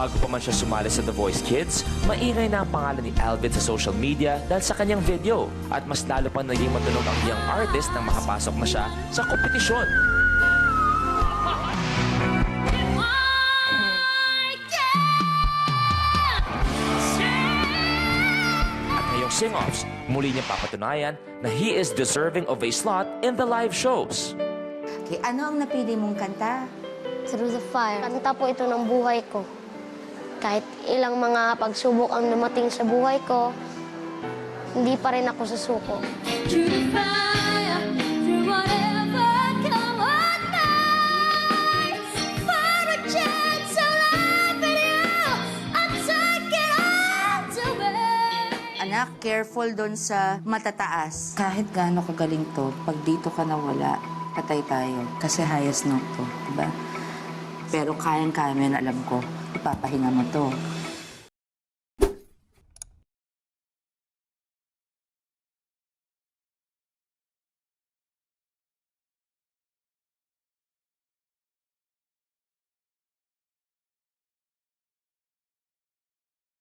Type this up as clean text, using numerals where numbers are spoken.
Bago pa man siya sumali sa The Voice Kids, maingay na ang pangalan ni Alvin sa social media dahil sa kanyang video. At mas lalo pang naging matunog ang young artist nang makapasok na siya sa kompetisyon. At ngayong sing-offs, muli niya papatunayan na he is deserving of a slot in the live shows. Okay, ano ang napili mong kanta? Through the Fire. Kanta po ito ng buhay ko. Kahit ilang mga pagsubok ang dumating sa buhay ko, hindi pa rin ako susuko. Through the fire, through whatever, come on night. For a chance of life with you, I'm taking all the way. Anak, careful doon sa matataas. Kahit gaano kagaling to, pag dito ka nawala, patay tayo. Kasi highest note to, diba? Pero kayang-kaya mo yan, alam ko. Ipapahinga mo to.